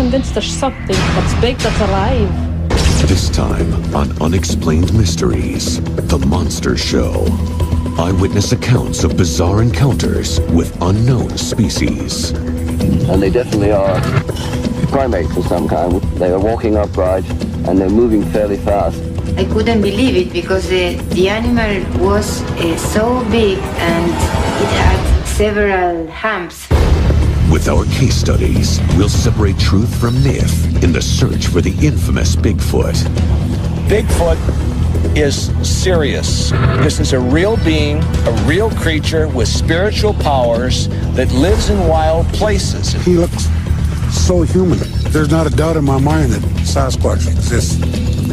convinced there's something that's big, that's alive. This time on Unexplained Mysteries, The Monster Show. Eyewitness accounts of bizarre encounters with unknown species. And they definitely are primates of some kind. They are walking upright and they're moving fairly fast. I couldn't believe it because the animal was so big and it had several humps. With our case studies, we'll separate truth from myth in the search for the infamous Bigfoot. Bigfoot is serious. This is a real being, a real creature with spiritual powers that lives in wild places. He looks so human. There's not a doubt in my mind that Sasquatch exists.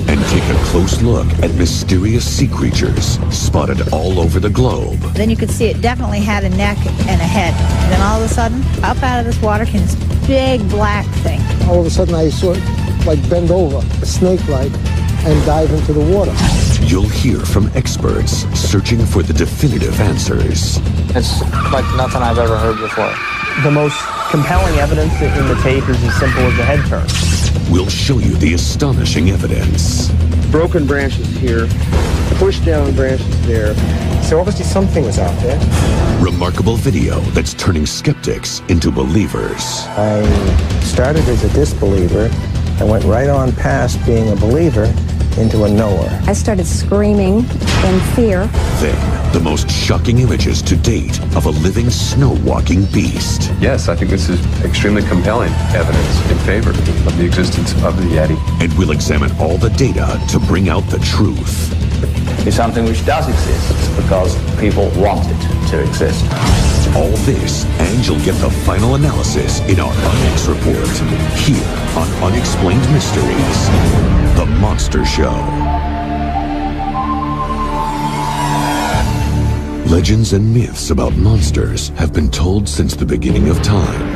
And take a close look at mysterious sea creatures spotted all over the globe. Then you could see it definitely had a neck and a head. And then all of a sudden, up out of this water came this big black thing. All of a sudden I saw it like bend over, snake-like, and dive into the water. You'll hear from experts searching for the definitive answers. It's like nothing I've ever heard before. The most compelling evidence in the tape is as simple as a head turn. We'll show you the astonishing evidence. Broken branches here, pushed down branches there. So obviously something was out there. Remarkable video that's turning skeptics into believers. I started as a disbeliever. I went right on past being a believer into a knower. I started screaming in fear. Then, the most shocking images to date of a living snow-walking beast. Yes, I think this is extremely compelling evidence in favor of the existence of the Yeti. And we'll examine all the data to bring out the truth. It's something which does exist because people want it to exist. All this, and you'll get the final analysis in our Unex report, here on Unexplained Mysteries, The Monster Show. Legends and myths about monsters have been told since the beginning of time.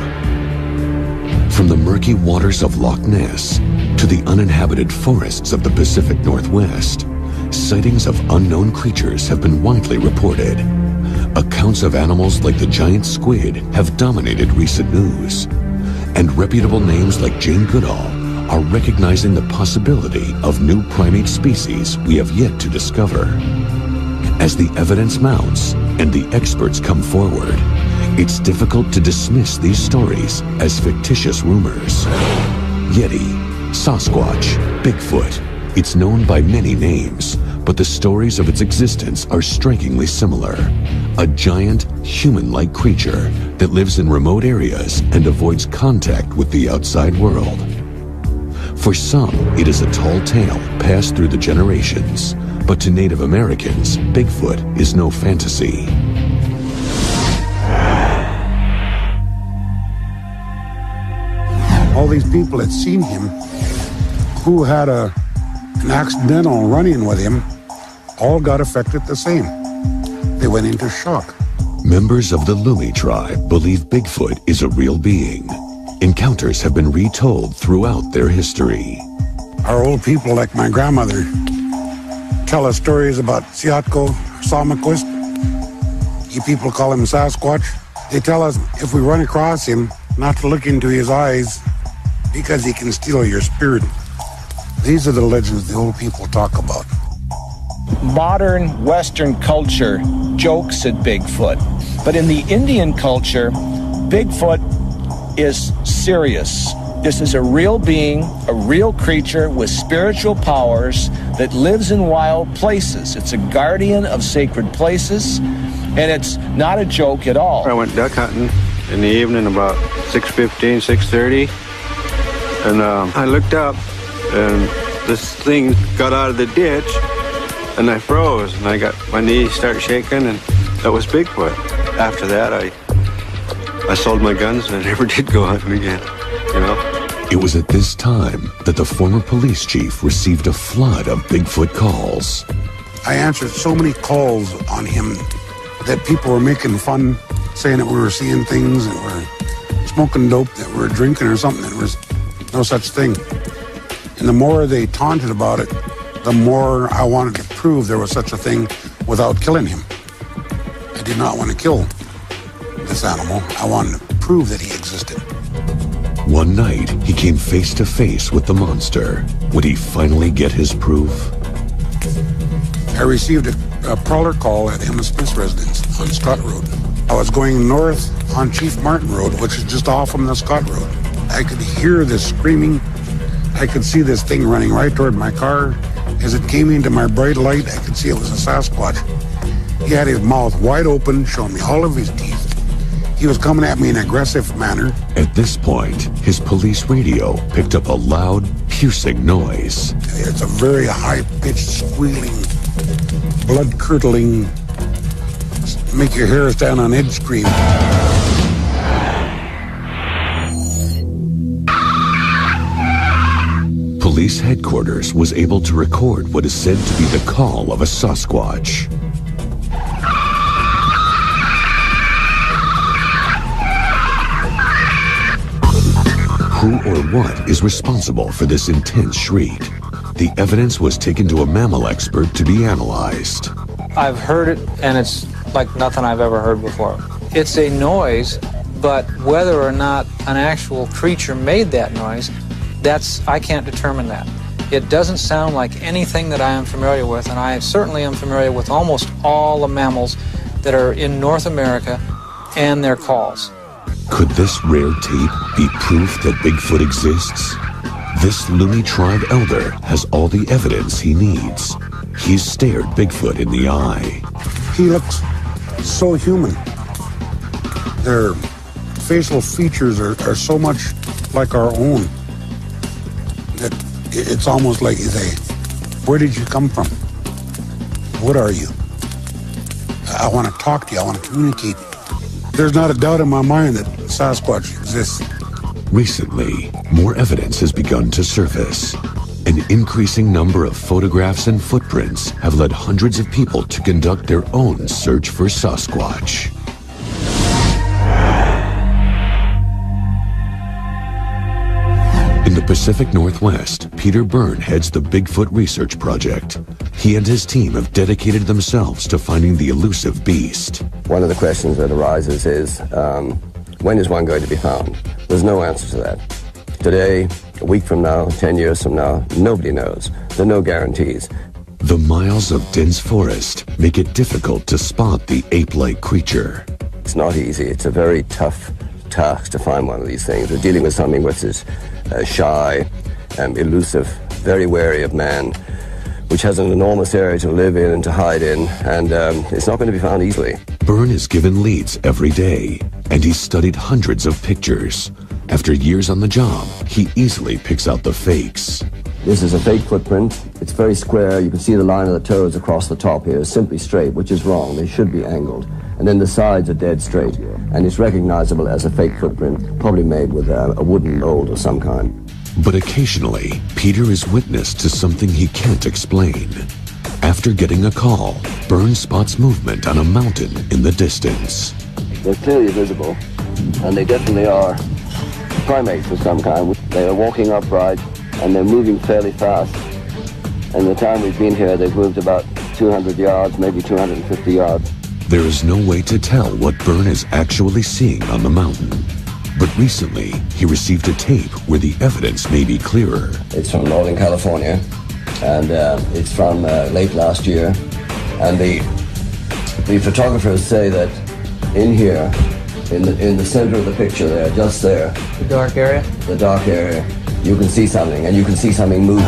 From the murky waters of Loch Ness to the uninhabited forests of the Pacific Northwest, sightings of unknown creatures have been widely reported. Accounts of animals like the giant squid have dominated recent news, and reputable names like Jane Goodall are recognizing the possibility of new primate species we have yet to discover. As the evidence mounts and the experts come forward, it's difficult to dismiss these stories as fictitious rumors. Yeti, Sasquatch, Bigfoot, it's known by many names, but the stories of its existence are strikingly similar. A giant, human-like creature that lives in remote areas and avoids contact with the outside world. For some, it is a tall tale passed through the generations, but to Native Americans, Bigfoot is no fantasy. All these people had seen him, who had an accidental run-in with him, all got affected the same. They went into shock. Members of the Lumi tribe believe Bigfoot is a real being. Encounters have been retold throughout their history. Our old people, like my grandmother, tell us stories about Siatko, Salmaquist. You people call him Sasquatch. They tell us if we run across him, not to look into his eyes because he can steal your spirit. These are the legends the old people talk about. Modern Western culture jokes at Bigfoot, but in the Indian culture, Bigfoot is serious. This is a real being, a real creature with spiritual powers that lives in wild places. It's a guardian of sacred places, and it's not a joke at all. I went duck hunting in the evening about 6:15, 6:30, and I looked up, and this thing got out of the ditch, and I froze, and I got my knees start shaking, and that was Bigfoot. After that, I sold my guns, and I never did go hunting again, you know? It was at this time that the former police chief received a flood of Bigfoot calls. I answered so many calls on him that people were making fun, saying that we were seeing things, that we're smoking dope, that we're drinking or something. There was no such thing. And the more they taunted about it, the more I wanted to prove there was such a thing without killing him. I did not want to kill this animal. I wanted to prove that he existed. One night, he came face to face with the monster. Would he finally get his proof? I received a prowler call at Emma Smith's residence on Scott Road. I was going north on Chief Martin Road, which is just off from the Scott Road. I could hear this screaming. I could see this thing running right toward my car. As it came into my bright light, I could see it was a Sasquatch. He had his mouth wide open, showing me all of his teeth. He was coming at me in an aggressive manner. At this point, his police radio picked up a loud, piercing noise. It's a very high-pitched, squealing, blood-curdling, make your hair stand on edge scream. Police headquarters was able to record what is said to be the call of a Sasquatch. Who or what is responsible for this intense shriek? The evidence was taken to a mammal expert to be analyzed. I've heard it, and it's like nothing I've ever heard before. It's a noise, but whether or not an actual creature made that noise, I can't determine that. It doesn't sound like anything that I am familiar with, and I certainly am familiar with almost all the mammals that are in North America and their calls. Could this rare tape be proof that Bigfoot exists? This Luni tribe elder has all the evidence he needs. He's stared Bigfoot in the eye. He looks so human. Their facial features are so much like our own that it's almost like you say, where did you come from? What are you? I want to talk to you. I want to communicate. There's not a doubt in my mind that Sasquatch exists. Recently, more evidence has begun to surface. An increasing number of photographs and footprints have led hundreds of people to conduct their own search for Sasquatch. In the Pacific Northwest, Peter Byrne heads the Bigfoot Research Project. He and his team have dedicated themselves to finding the elusive beast. One of the questions that arises is, when is one going to be found? There's no answer to that. Today, a week from now, 10 years from now, nobody knows. There are no guarantees. The miles of dense forest make it difficult to spot the ape-like creature. It's not easy. It's a very tough task to find one of these things. We're dealing with something which is shy, elusive, very wary of man, which has an enormous area to live in and to hide in, and it's not going to be found easily. Byrne is given leads every day, and he's studied hundreds of pictures. After years on the job, he easily picks out the fakes. This is a fake footprint. It's very square. You can see the line of the toes across the top here is simply straight, which is wrong. They should be angled. And then the sides are dead straight. And it's recognizable as a fake footprint, probably made with a wooden mold of some kind. But occasionally, Peter is witness to something he can't explain. After getting a call, Byrne spots movement on a mountain in the distance. They're clearly visible, and they definitely are primates of some kind. They are walking upright, and they're moving fairly fast. And the time we've been here, they've moved about 200 yards, maybe 250 yards. There is no way to tell what Byrne is actually seeing on the mountain. But recently, he received a tape where the evidence may be clearer. It's from Northern California, and it's from late last year. And the photographers say that in here, in the center of the picture there, just there. The dark area? The dark area. You can see something, and you can see something moving.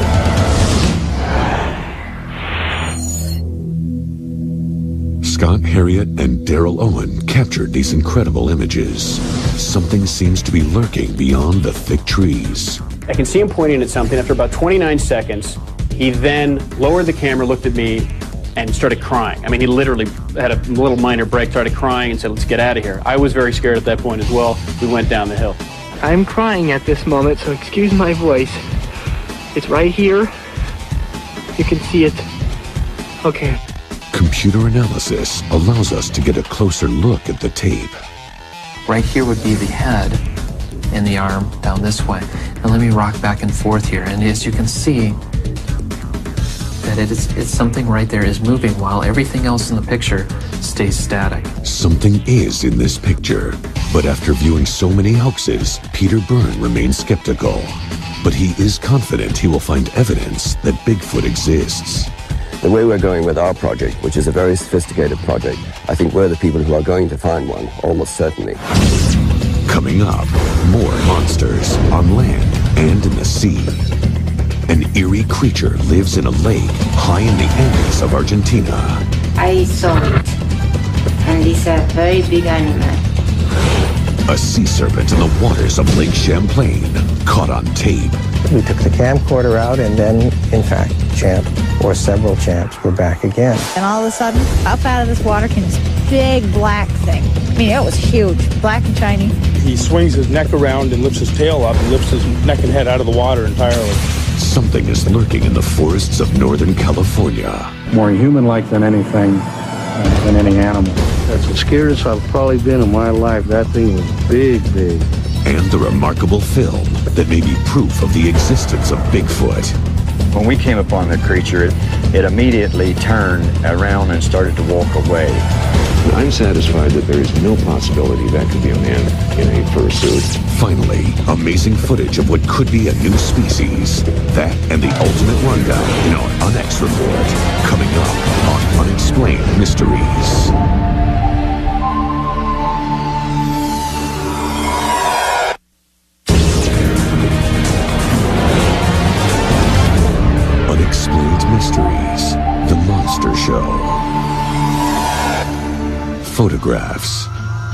Scott Harriet and Daryl Owen captured these incredible images. Something seems to be lurking beyond the thick trees. I can see him pointing at something. After about 29 seconds, he then lowered the camera, looked at me, and started crying. I mean, he literally had a little minor break, started crying, and said, "Let's get out of here." I was very scared at that point as well. We went down the hill. I'm crying at this moment, so excuse my voice. It's right here. You can see it. Okay. Computer analysis allows us to get a closer look at the tape. Right here would be the head and the arm down this way. And let me rock back and forth here. And as you can see, that it's something right there is moving while everything else in the picture stays static. Something is in this picture. But after viewing so many hoaxes, Peter Byrne remains skeptical. But he is confident he will find evidence that Bigfoot exists. The way we're going with our project, which is a very sophisticated project, I think we're the people who are going to find one, almost certainly. Coming up, more monsters on land and in the sea. An eerie creature lives in a lake high in the Andes of Argentina. I saw it, and it's a very big animal. A sea serpent in the waters of Lake Champlain, caught on tape. We took the camcorder out, and then, in fact, Champ, or several Champs, were back again. And all of a sudden, up out of this water came this big black thing. I mean, it was huge, black and shiny. He swings his neck around and lifts his tail up and lifts his neck and head out of the water entirely. Something is lurking in the forests of Northern California. More human-like than anything, than any animal. That's the scariest I've probably been in my life. That thing was big, big. And the remarkable film that may be proof of the existence of Bigfoot. When we came upon the creature, it immediately turned around and started to walk away. I'm satisfied that there is no possibility that could be a man in a fursuit. Finally, amazing footage of what could be a new species. That and the ultimate rundown in our Unex report. Coming up on Unexplained Mysteries. Unexplained Mysteries, The Monster Show. Photographs,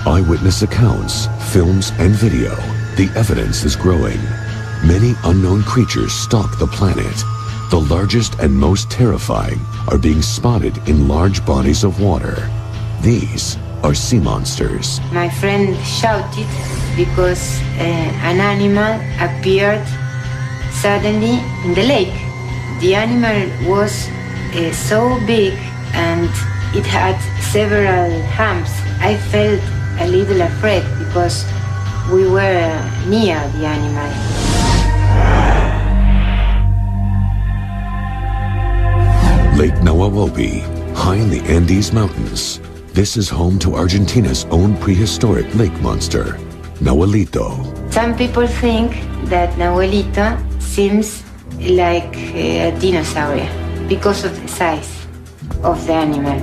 eyewitness accounts, films, and video. The evidence is growing. Many unknown creatures stalk the planet. The largest and most terrifying are being spotted in large bodies of water. These are sea monsters. My friend shouted because an animal appeared suddenly in the lake. The animal was so big and it had several humps. I felt a little afraid because we were near the animal. Lake Nahuelpan, high in the Andes Mountains. This is home to Argentina's own prehistoric lake monster, Nahuelito. Some people think that Nahuelito seems like a dinosaur because of the size of the animal,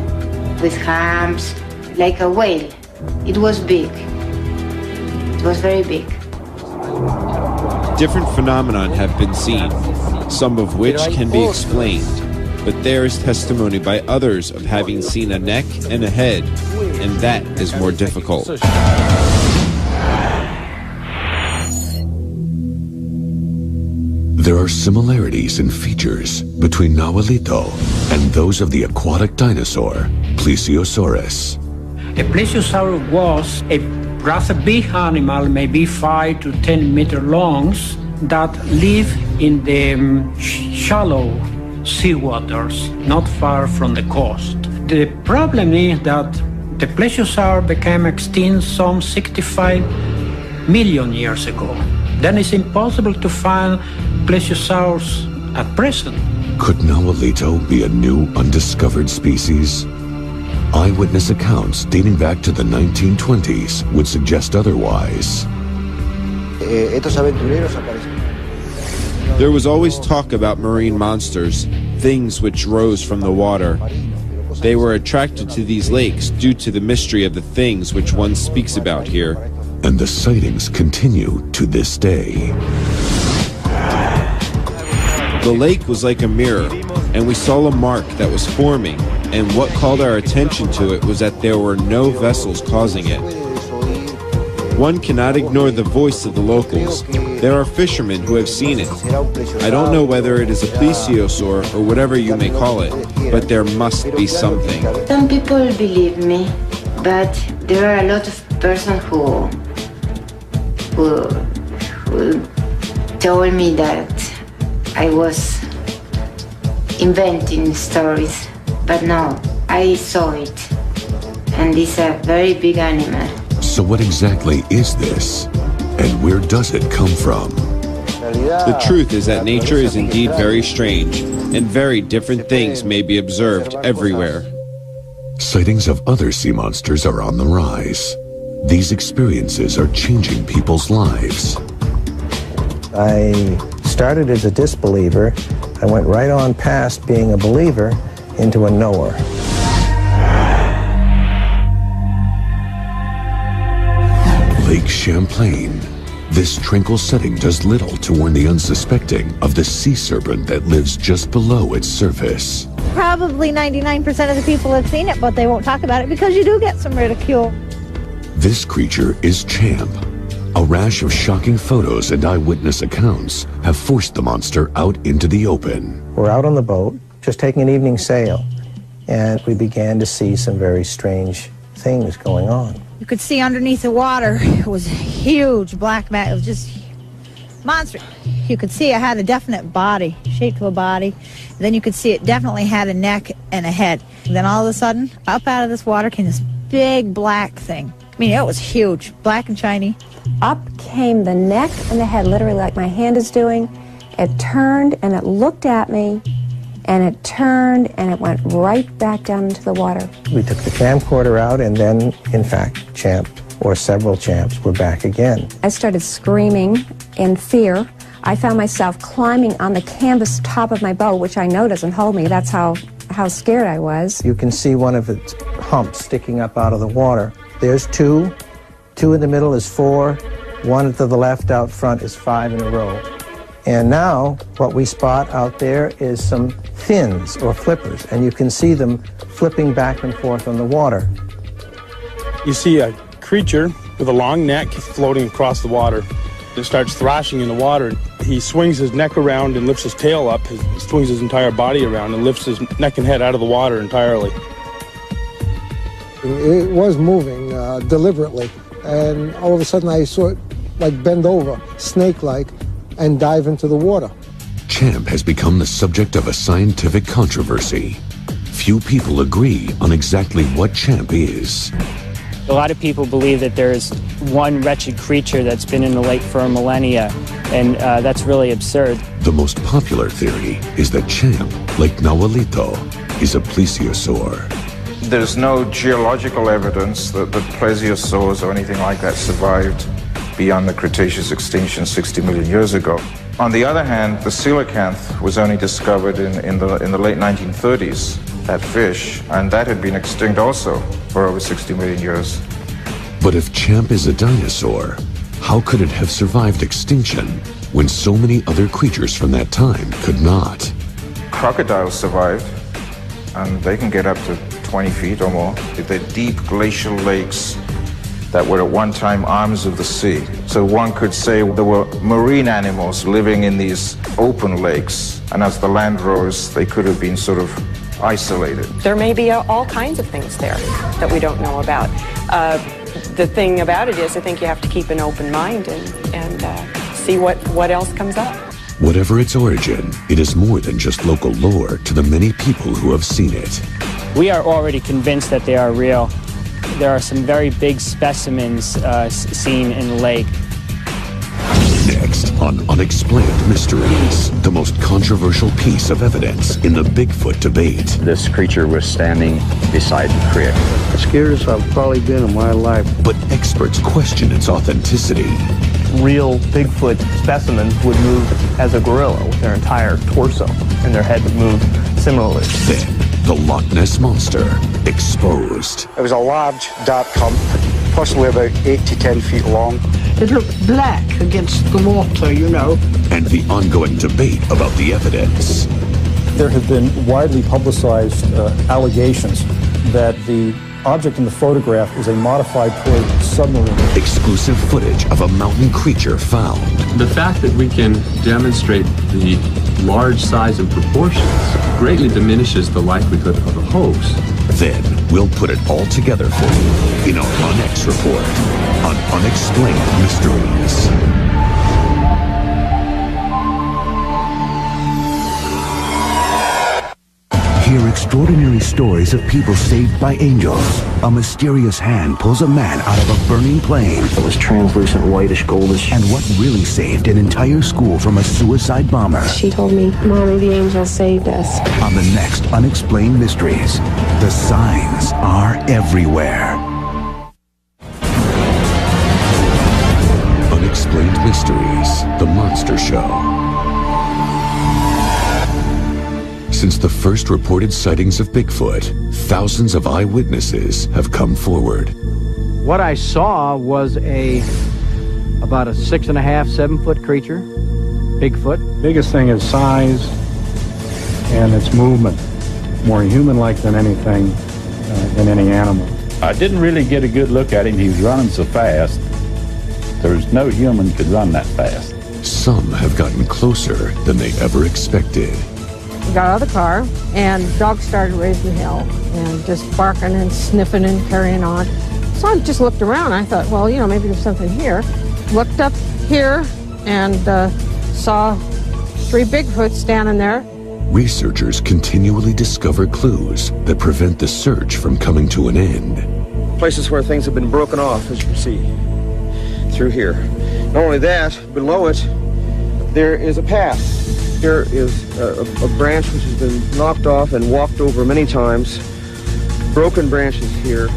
with humps, like a whale. It was big. It was very big. Different phenomenon have been seen, some of which can be explained, but there is testimony by others of having seen a neck and a head, and that is more difficult. There are similarities in features between Nahuelito and those of the aquatic dinosaur, Plesiosaurus. A plesiosaur was a rather big animal, maybe 5 to 10 meter long, that live in the shallow seawaters, not far from the coast. The problem is that the plesiosaur became extinct some 65 million years ago. Then it's impossible to find plesiosaurs at present. Could Nahuelito be a new undiscovered species? Eyewitness accounts dating back to the 1920s would suggest otherwise. There was always talk about marine monsters, things which rose from the water. They were attracted to these lakes due to the mystery of the things which one speaks about here. And the sightings continue to this day. The lake was like a mirror, and we saw a mark that was forming, and what called our attention to it was that there were no vessels causing it. One cannot ignore the voice of the locals. There are fishermen who have seen it. I don't know whether it is a plesiosaur or whatever you may call it, but there must be something. Some people believe me, but there are a lot of persons who told me that I was inventing stories. But no, I saw it, and it's a very big animal. So what exactly is this, and where does it come from? The truth is that nature is indeed very strange, and very different things may be observed everywhere. Sightings of other sea monsters are on the rise. These experiences are changing people's lives. I started as a disbeliever. I went right on past being a believer into a knower. Lake Champlain. This tranquil setting does little to warn the unsuspecting of the sea serpent that lives just below its surface. Probably 99% of the people have seen it, but they won't talk about it because you do get some ridicule. This creature is Champ. A rash of shocking photos and eyewitness accounts have forced the monster out into the open. We're out on the boat, just taking an evening sail, and we began to see some very strange things going on. You could see underneath the water, it was huge black mat. It was just monstrous. You could see it had a definite body, shape of a body. Then you could see it definitely had a neck and a head. And then all of a sudden, up out of this water came this big black thing. I mean, it was huge, black and shiny. Up came the neck and the head, literally like my hand is doing. It turned and it looked at me, and it turned and it went right back down into the water. We took the camcorder out, and then, in fact, Champ, or several Champs, were back again. I started screaming in fear. I found myself climbing on the canvas top of my boat, which I know doesn't hold me. That's how scared I was. You can see one of its humps sticking up out of the water. There's two. Two in the middle is 4. One to the left out front is 5 in a row. And now what we spot out there is some fins or flippers, and you can see them flipping back and forth on the water. You see a creature with a long neck floating across the water. It starts thrashing in the water. He swings his neck around and lifts his tail up, swings his entire body around and lifts his neck and head out of the water entirely. It was moving deliberately, and all of a sudden I saw it like bend over, snake-like, and dive into the water. Champ has become the subject of a scientific controversy. Few people agree on exactly what Champ is. A lot of people believe that there's one wretched creature that's been in the lake for a millennia, and that's really absurd. The most popular theory is that Champ, like Nahualito, is a plesiosaur. There's no geological evidence that plesiosaurs or anything like that survived beyond the Cretaceous extinction 60 million years ago. On the other hand, the coelacanth was only discovered in the late 1930s, that fish, and that had been extinct also for over 60 million years. But if Champ is a dinosaur, how could it have survived extinction when so many other creatures from that time could not? Crocodiles survived, and they can get up to 20 feet or more. They're deep glacial lakes that were at one time arms of the sea. So one could say there were marine animals living in these open lakes, and as the land rose, they could have been sort of isolated. There may be all kinds of things there that we don't know about. The thing about it is I think you have to keep an open mind and see what else comes up. Whatever its origin, it is more than just local lore to the many people who have seen it. We are already convinced that they are real. There are some very big specimens seen in the lake. Next on Unexplained Mysteries, the most controversial piece of evidence in the Bigfoot debate. This creature was standing beside the creek. The scariest I've probably been in my life. But experts question its authenticity. Real Bigfoot specimens would move as a gorilla with their entire torso, and their head would move similarly. Then, the Loch Ness Monster exposed. It was a large, dark hump, possibly about 8 to 10 feet long. It looked black against the water, you know. And the ongoing debate about the evidence. There have been widely publicized allegations that the object in the photograph is a modified toy submarine. Exclusive footage of a mountain creature found. The fact that we can demonstrate the large size and proportions greatly diminishes the likelihood of a hoax. Then we'll put it all together for you in our Unex report on Unexplained Mysteries. Hear extraordinary stories of people saved by angels. A mysterious hand pulls a man out of a burning plane. It was translucent, whitish, goldish. And what really saved an entire school from a suicide bomber. She told me, Mommy, the angels saved us. On the next Unexplained Mysteries, the signs are everywhere. Mysteries, The Monster Show. Since the first reported sightings of Bigfoot, thousands of eyewitnesses have come forward. What I saw was about a 6.5, 7-foot creature, Bigfoot. Biggest thing is size and its movement. More human-like than anything, than any animal. I didn't really get a good look at him. He was running so fast. There's no human could run that fast. Some have gotten closer than they ever expected. We got out of the car, and the dog started raising hell and just barking and sniffing and carrying on. So I just looked around. I thought, well, you know, maybe there's something here. Looked up here and saw 3 Bigfoots standing there. Researchers continually discover clues that prevent the search from coming to an end. Places where things have been broken off, as you can see, through here. Not only that, below it, there is a path. Here is a branch which has been knocked off and walked over many times. Broken branches here,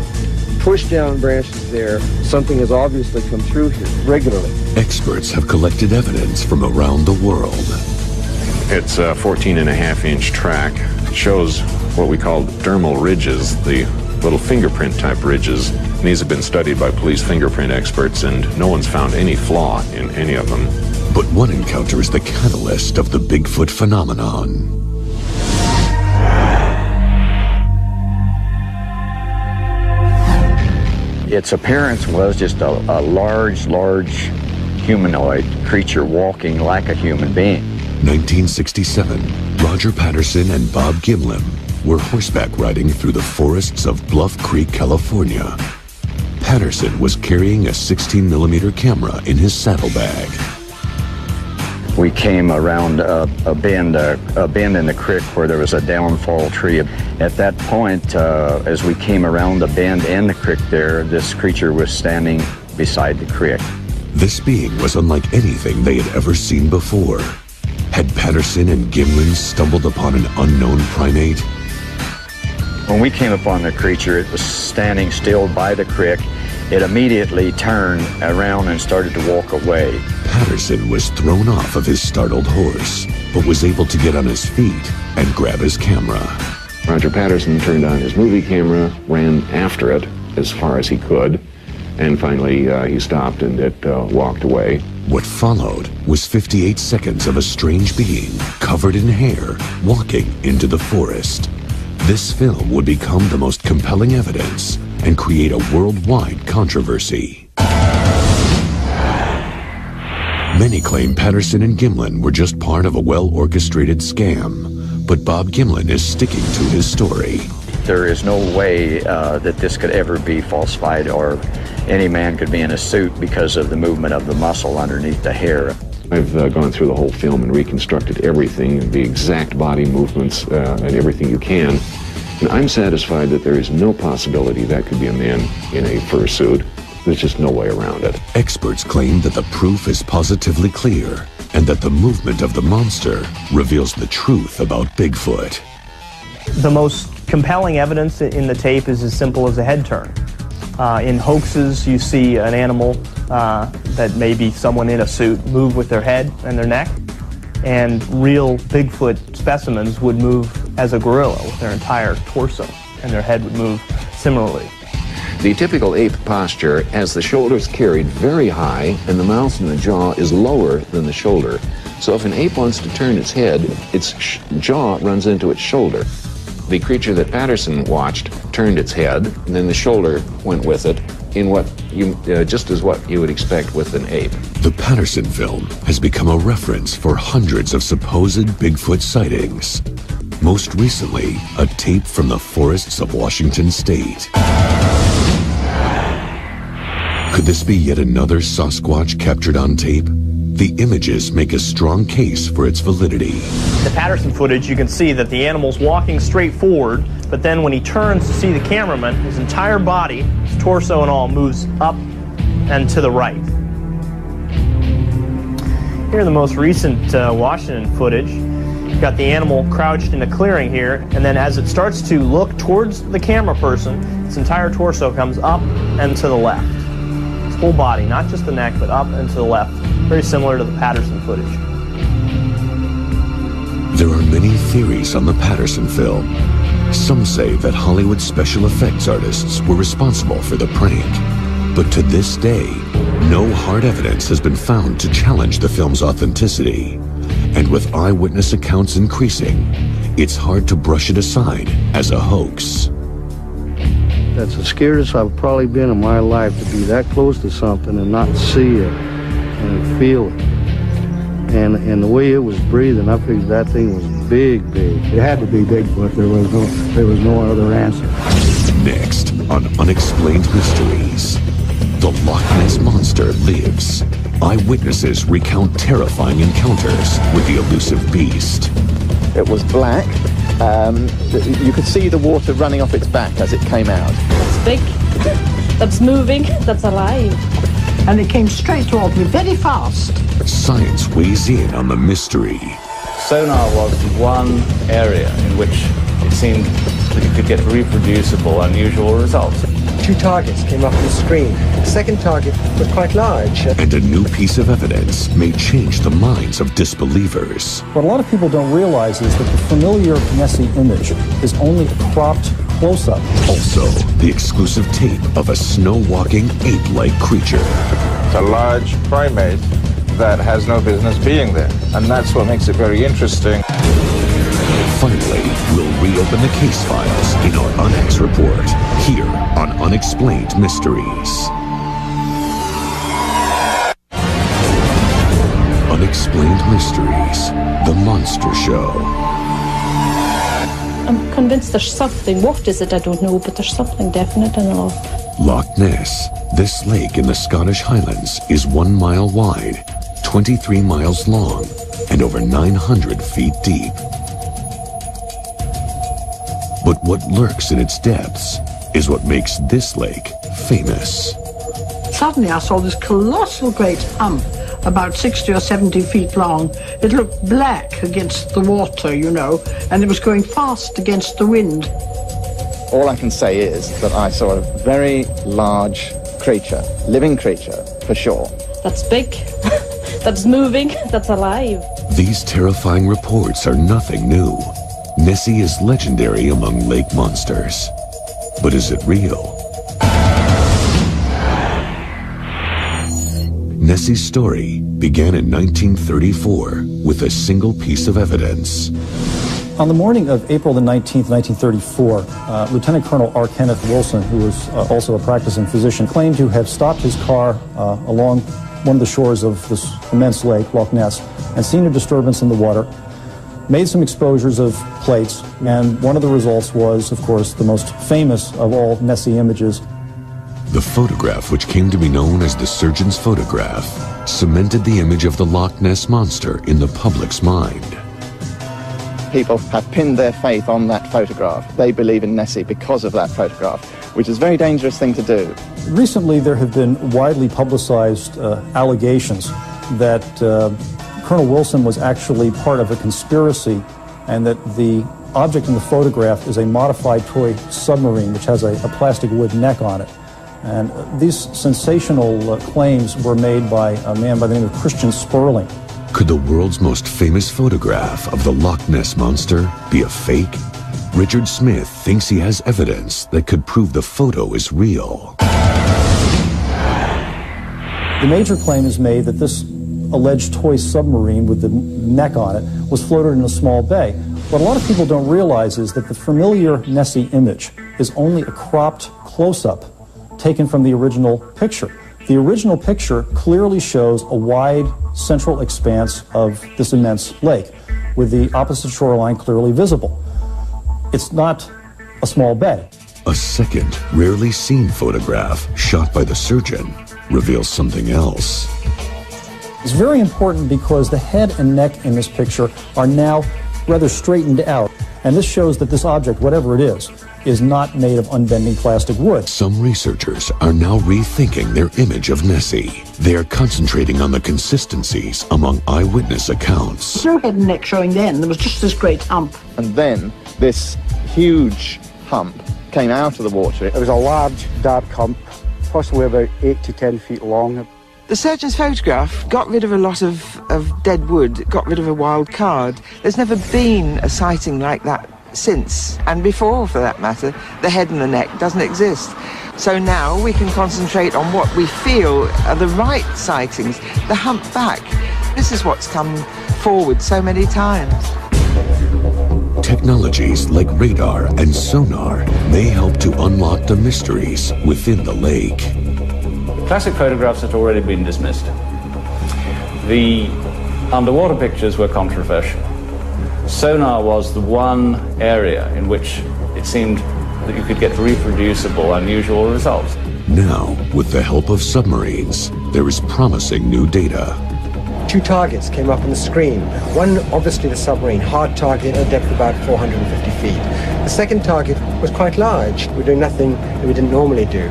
pushed down branches there. Something has obviously come through here regularly. Experts have collected evidence from around the world. It's a 14.5-inch track. It shows what we call dermal ridges, the little fingerprint type ridges. And these have been studied by police fingerprint experts, and no one's found any flaw in any of them. But one encounter is the catalyst of the Bigfoot phenomenon. Its appearance was just a large humanoid creature walking like a human being. 1967, Roger Patterson and Bob Gimlin were horseback riding through the forests of Bluff Creek, California. Patterson was carrying a 16mm camera in his saddlebag. We came around a bend in the creek where there was a downfall tree. At that point, as we came around the bend in the creek there, this creature was standing beside the creek. This being was unlike anything they had ever seen before. Had Patterson and Gimlin stumbled upon an unknown primate? When we came upon the creature, it was standing still by the creek. It immediately turned around and started to walk away. Patterson was thrown off of his startled horse, but was able to get on his feet and grab his camera. Roger Patterson turned on his movie camera, ran after it as far as he could, and finally he stopped and it walked away. What followed was 58 seconds of a strange being covered in hair walking into the forest. This film would become the most compelling evidence and create a worldwide controversy. Many claim Patterson and Gimlin were just part of a well-orchestrated scam, but Bob Gimlin is sticking to his story. There is no way that this could ever be falsified, or any man could be in a suit because of the movement of the muscle underneath the hair. I've gone through the whole film and reconstructed everything, the exact body movements and everything you can. And I'm satisfied that there is no possibility that could be a man in a fursuit. There's just no way around it. Experts claim that the proof is positively clear and that the movement of the monster reveals the truth about Bigfoot. The most compelling evidence in the tape is as simple as a head turn. In hoaxes, you see an animal that may be someone in a suit move with their head and their neck, and real Bigfoot specimens would move as a gorilla with their entire torso, and their head would move similarly. The typical ape posture has the shoulders carried very high and the mouth and the jaw is lower than the shoulder. So if an ape wants to turn its head, its jaw runs into its shoulder. The creature that Patterson watched turned its head, and then the shoulder went with it in what you just as what you would expect with an ape. The Patterson film has become a reference for hundreds of supposed Bigfoot sightings. Most recently, a tape from the forests of Washington State. Could this be yet another Sasquatch captured on tape? The images make a strong case for its validity. The Patterson footage, you can see that the animal's walking straight forward, but then when he turns to see the cameraman, his entire body, his torso and all, moves up and to the right. Here, the most recent Washington footage. You've got the animal crouched in a clearing here, and then as it starts to look towards the camera person, its entire torso comes up and to the left. full body, not just the neck, but up and to the left, very similar to the Patterson footage. There are many theories on the Patterson film. Some say that Hollywood special effects artists were responsible for the prank. But to this day, no hard evidence has been found to challenge the film's authenticity. And with eyewitness accounts increasing, it's hard to brush it aside as a hoax. That's the scariest I've probably been in my life, to be that close to something and not see it and feel it. And the way it was breathing, I figured that thing was big. It had to be Bigfoot. There was no other answer. Next on Unexplained Mysteries, the Loch Ness Monster lives. Eyewitnesses recount terrifying encounters with the elusive beast. It was black. You could see the water running off its back as it came out. It's big, that's moving, that's alive. And it came straight toward me, very fast. Science weighs in on the mystery. Sonar was the one area in which it seemed that you could get reproducible, unusual results. 2 targets came up on the screen. The second target was quite large. And a new piece of evidence may change the minds of disbelievers. What a lot of people don't realize is that the familiar Nessie image is only a cropped close-up. Also, the exclusive tape of a snow-walking ape-like creature. It's a large primate that has no business being there. And that's what makes it very interesting. Finally, we'll reopen the case files in our Unex report, here on Unexplained Mysteries. Unexplained Mysteries, The Monster Show. I'm convinced there's something. What is it? I don't know, but there's something definite enough. Loch Ness. This lake in the Scottish Highlands is 1 mile wide, 23 miles long, and over 900 feet deep. But what lurks in its depths is what makes this lake famous. Suddenly I saw this colossal great hump, about 60 or 70 feet long. It looked black against the water, you know, and it was going fast against the wind. All I can say is that I saw a very large creature, living creature, for sure. That's big, that's moving, that's alive. These terrifying reports are nothing new. Nessie is legendary among lake monsters. But is it real? Nessie's story began in 1934 with a single piece of evidence. On the morning of April the 19th, 1934, Lieutenant Colonel R. Kenneth Wilson, who was also a practicing physician, claimed to have stopped his car along one of the shores of this immense lake, Loch Ness, and seen a disturbance in the water, made some exposures of plates, and one of the results was, of course, the most famous of all Nessie images. The photograph, which came to be known as the surgeon's photograph, cemented the image of the Loch Ness Monster in the public's mind. People have pinned their faith on that photograph. They believe in Nessie because of that photograph, which is a very dangerous thing to do. Recently, there have been widely publicized allegations that Colonel Wilson was actually part of a conspiracy, and that the object in the photograph is a modified toy submarine which has a plastic wood neck on it. And these sensational claims were made by a man by the name of Christian Sperling. Could the world's most famous photograph of the Loch Ness Monster be a fake? Richard Smith thinks he has evidence that could prove the photo is real. The major claim is made that this alleged toy submarine with the neck on it was floated in a small bay. What a lot of people don't realize is that the familiar Nessie image is only a cropped close-up taken from the original picture. The original picture clearly shows a wide central expanse of this immense lake, with the opposite shoreline clearly visible. It's not a small bay. A second, rarely seen photograph shot by the surgeon reveals something else. It's very important because the head and neck in this picture are now rather straightened out, and this shows that this object, whatever it is not made of unbending plastic wood. Some researchers are now rethinking their image of Nessie. They are concentrating on the consistencies among eyewitness accounts. No head and neck showing then. There was just this great hump. And then this huge hump came out of the water. It was a large, dark hump, possibly about 8 to 10 feet long. The surgeon's photograph got rid of a lot of dead wood, got rid of a wild card. There's never been a sighting like that since, and before, for that matter. The head and the neck doesn't exist. So now we can concentrate on what we feel are the right sightings, the humpback. This is what's come forward so many times. Technologies like radar and sonar may help to unlock the mysteries within the lake. Classic photographs had already been dismissed. The underwater pictures were controversial. Sonar was the one area in which it seemed that you could get reproducible, unusual results. Now, with the help of submarines, there is promising new data. 2 targets came up on the screen. One, obviously the submarine, hard target at a depth of about 450 feet. The second target was quite large. We're doing nothing that we didn't normally do.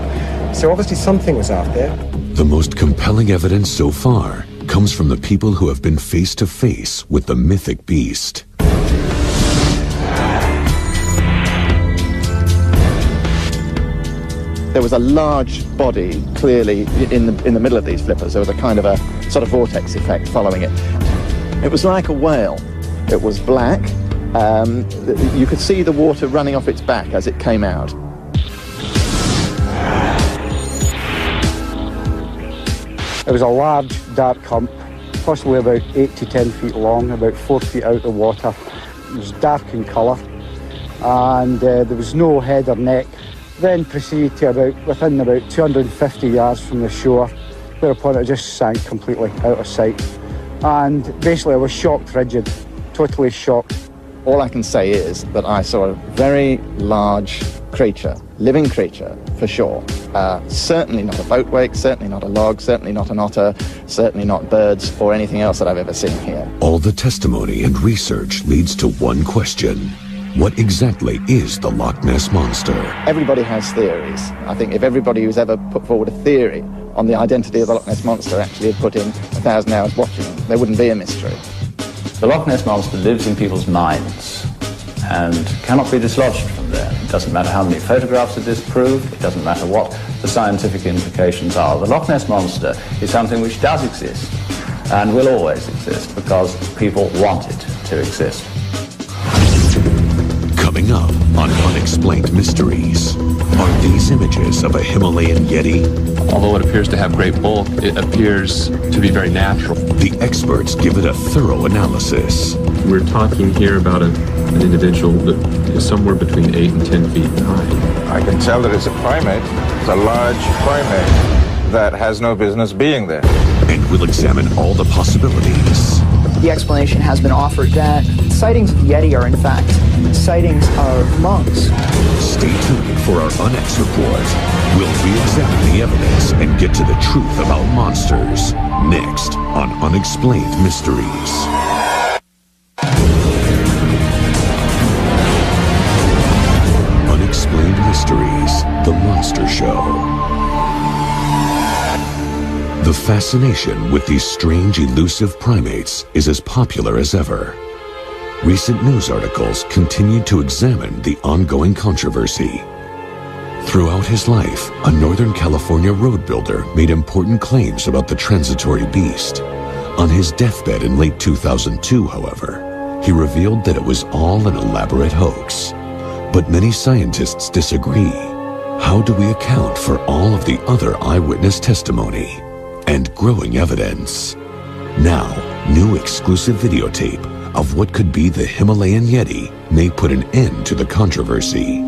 So obviously something was out there. The most compelling evidence so far comes from the people who have been face to face with the mythic beast. There was a large body clearly in the middle of these flippers. There was a kind of a sort of vortex effect following it. It was like a whale. It was black. You could see the water running off its back as it came out. It was a large, dark hump, possibly about 8 to 10 feet long, about 4 feet out of water. It was dark in colour, and there was no head or neck. Then proceeded to within about 250 yards from the shore, whereupon it just sank completely out of sight. And basically I was shocked rigid, totally shocked. All I can say is that I saw a very large creature, living creature for sure. Certainly not a boat wake, certainly not a log, certainly not an otter, certainly not birds or anything else that I've ever seen here. All the testimony and research leads to one question. What exactly is the Loch Ness Monster? Everybody has theories. I think if everybody who's ever put forward a theory on the identity of the Loch Ness Monster actually had put in 1,000 hours watching, there wouldn't be a mystery. The Loch Ness Monster lives in people's minds and cannot be dislodged from there. It doesn't matter how many photographs are disproved, it doesn't matter what the scientific implications are. The Loch Ness Monster is something which does exist and will always exist because people want it to exist. Coming up on Unexplained Mysteries, are these images of a Himalayan Yeti? Although it appears to have great bulk, it appears to be very natural. The experts give it a thorough analysis. We're talking here about an individual that is somewhere between 8 and 10 feet high. I can tell that it's a primate. It's a large primate that has no business being there. And we'll examine all the possibilities. The explanation has been offered that sightings of Yeti are in fact sightings of monks. Stay tuned for our Unex report. We'll re-examine the evidence and get to the truth about monsters. Next on Unexplained Mysteries. Unexplained Mysteries, The Monster Show. The fascination with these strange, elusive primates is as popular as ever. Recent news articles continue to examine the ongoing controversy. Throughout his life, a Northern California road builder made important claims about the transitory beast. On his deathbed in late 2002, however, he revealed that it was all an elaborate hoax. But many scientists disagree. How do we account for all of the other eyewitness testimony and growing evidence? Now, new exclusive videotape of what could be the Himalayan Yeti may put an end to the controversy.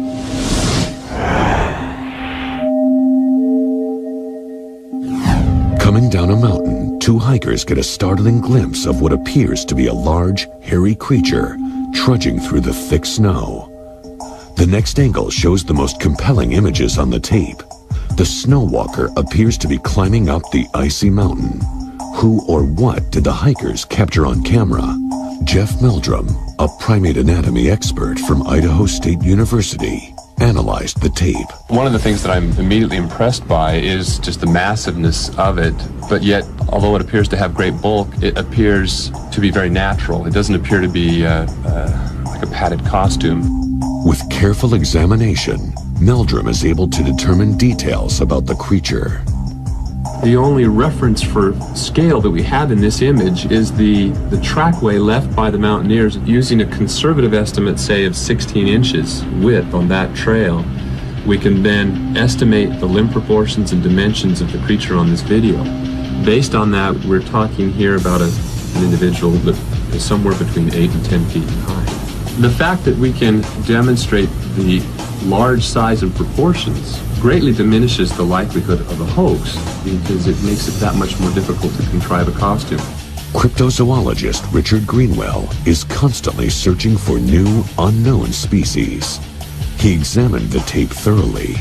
Coming down a mountain, two hikers get a startling glimpse of what appears to be a large, hairy creature trudging through the thick snow. The next angle shows the most compelling images on the tape. The snow walker appears to be climbing up the icy mountain. Who or what did the hikers capture on camera? Jeff Meldrum, a primate anatomy expert from Idaho State University, analyzed the tape. One of the things that I'm immediately impressed by is just the massiveness of it, but yet, although it appears to have great bulk, it appears to be very natural. It doesn't appear to be like a padded costume. With careful examination, Meldrum is able to determine details about the creature. The only reference for scale that we have in this image is the trackway left by the mountaineers using a conservative estimate, say, of 16 inches width on that trail. We can then estimate the limb proportions and dimensions of the creature on this video. Based on that, we're talking here about an individual that is somewhere between 8 and 10 feet high. The fact that we can demonstrate the large size and proportions greatly diminishes the likelihood of a hoax because it makes it that much more difficult to contrive a costume. Cryptozoologist Richard Greenwell is constantly searching for new, unknown species. He examined the tape thoroughly.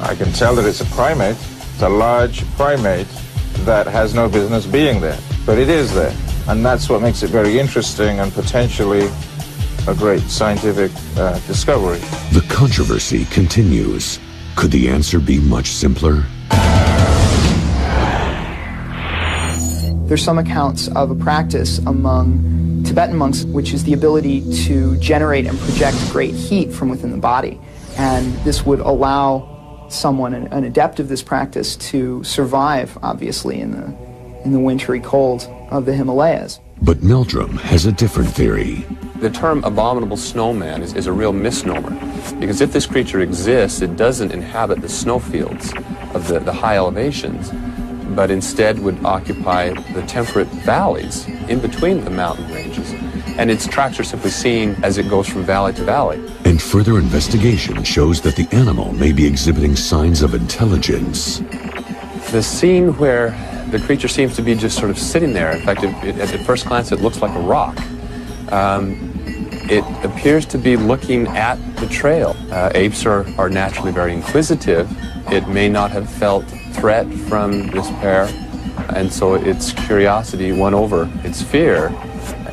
I can tell that it's a primate. It's a large primate that has no business being there, but it is there. And that's what makes it very interesting and potentially a great scientific discovery. The controversy continues. Could the answer be much simpler? There's some accounts of a practice among Tibetan monks, which is the ability to generate and project great heat from within the body. And this would allow someone, an adept of this practice, to survive, obviously, in the wintry cold of the Himalayas. But Meldrum has a different theory. The term abominable snowman is a real misnomer, because if this creature exists, it doesn't inhabit the snowfields of the high elevations, but instead would occupy the temperate valleys in between the mountain ranges. And its tracks are simply seen as it goes from valley to valley. And further investigation shows that the animal may be exhibiting signs of intelligence. The scene where the creature seems to be just sort of sitting there, in fact, at first glance it looks like a rock. It appears to be looking at the trail. Apes are naturally very inquisitive. It may not have felt threat from this pair, and so its curiosity won over its fear,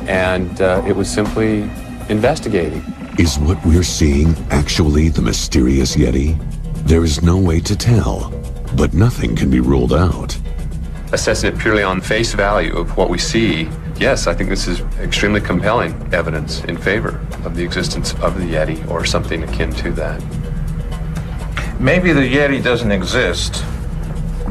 and it was simply investigating. Is what we're seeing actually the mysterious Yeti? There is no way to tell, but nothing can be ruled out. Assessing it purely on face value of what we see, yes, I think this is extremely compelling evidence in favor of the existence of the Yeti or something akin to that. Maybe the Yeti doesn't exist,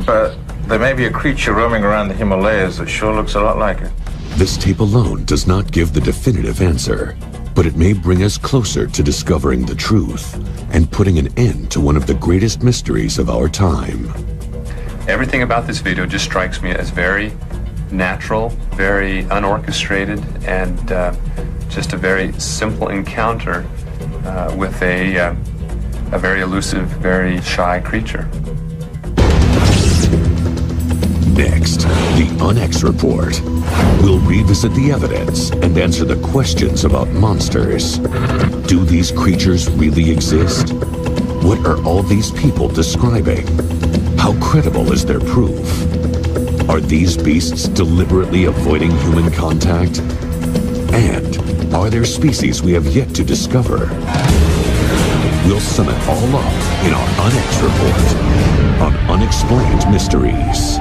but there may be a creature roaming around the Himalayas that sure looks a lot like it. This tape alone does not give the definitive answer, but it may bring us closer to discovering the truth and putting an end to one of the greatest mysteries of our time. Everything about this video just strikes me as very natural, very unorchestrated, and just a very simple encounter with a very elusive, very shy creature. Next, the Unex Report. We'll revisit the evidence and answer the questions about monsters. Do these creatures really exist? What are all these people describing? How credible is their proof? Are these beasts deliberately avoiding human contact? And are there species we have yet to discover? We'll sum it all up in our Unex Report on Unexplained Mysteries.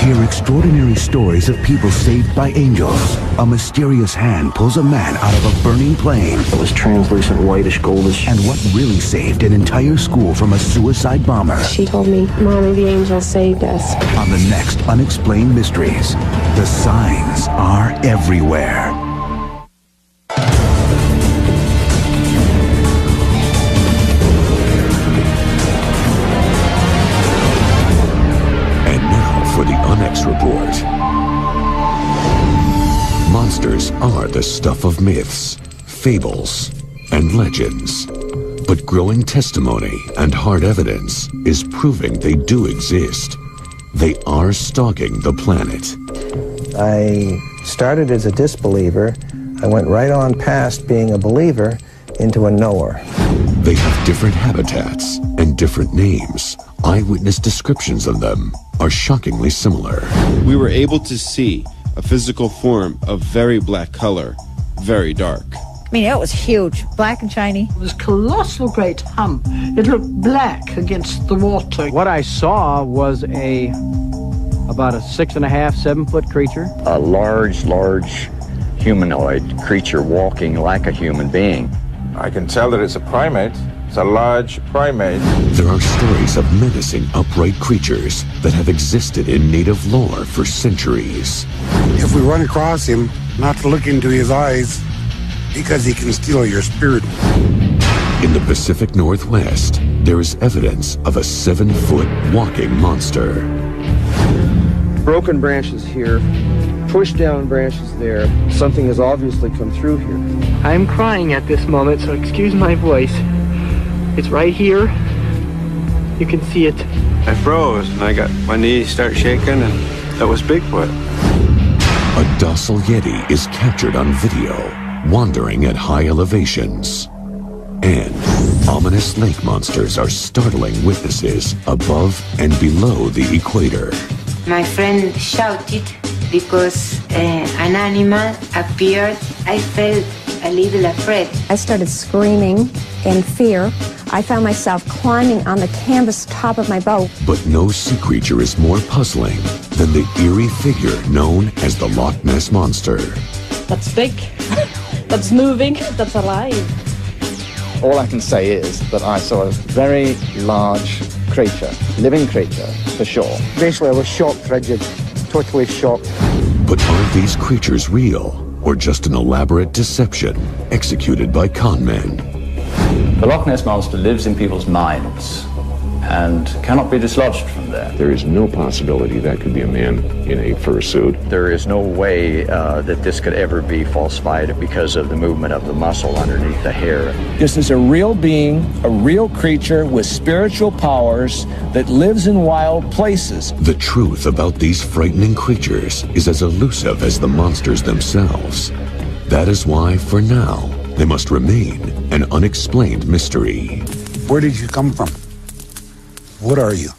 Hear extraordinary stories of people saved by angels. A mysterious hand pulls a man out of a burning plane. It was translucent, whitish, goldish. And what really saved an entire school from a suicide bomber. She told me, Mommy, the angel saved us. On the next Unexplained Mysteries, the signs are everywhere. For the Unex Report. Monsters are the stuff of myths, fables, and legends. But growing testimony and hard evidence is proving they do exist. They are stalking the planet. I started as a disbeliever. I went right on past being a believer into a knower. They have different habitats and different names. Eyewitness descriptions of them are shockingly similar. We were able to see a physical form of very black color, very dark. I mean, it was huge, black and shiny. This colossal great hump. It looked black against the water. What I saw was about a 6.5, 7 foot creature. A large humanoid creature walking like a human being. I can tell that it's a primate. It's a large primate. There are stories of menacing upright creatures that have existed in native lore for centuries. If we run across him, not to look into his eyes, because he can steal your spirit. In the Pacific Northwest, there is evidence of a 7-foot walking monster. Broken branches here, pushed down branches there. Something has obviously come through here. I'm crying at this moment, so excuse my voice. It's right here. You can see it. I froze and I got my knees start shaking, and that was Bigfoot. A docile Yeti is captured on video, wandering at high elevations. And ominous lake monsters are startling witnesses above and below the equator. My friend shouted because an animal appeared. I felt a little afraid. I started screaming in fear. I found myself climbing on the canvas top of my boat. But no sea creature is more puzzling than the eerie figure known as the Loch Ness Monster. That's big. That's moving. That's alive. All I can say is that I saw a very large creature, living creature, for sure. Basically, I was shocked, frigid, totally shocked. But are these creatures real, or just an elaborate deception executed by con men? The Loch Ness Monster lives in people's minds and cannot be dislodged from there. There is no possibility that could be a man in a fursuit. There is no way that this could ever be falsified because of the movement of the muscle underneath the hair. This is a real being, a real creature with spiritual powers that lives in wild places. The truth about these frightening creatures is as elusive as the monsters themselves. That is why, for now, they must remain an unexplained mystery. Where did you come from? What are you?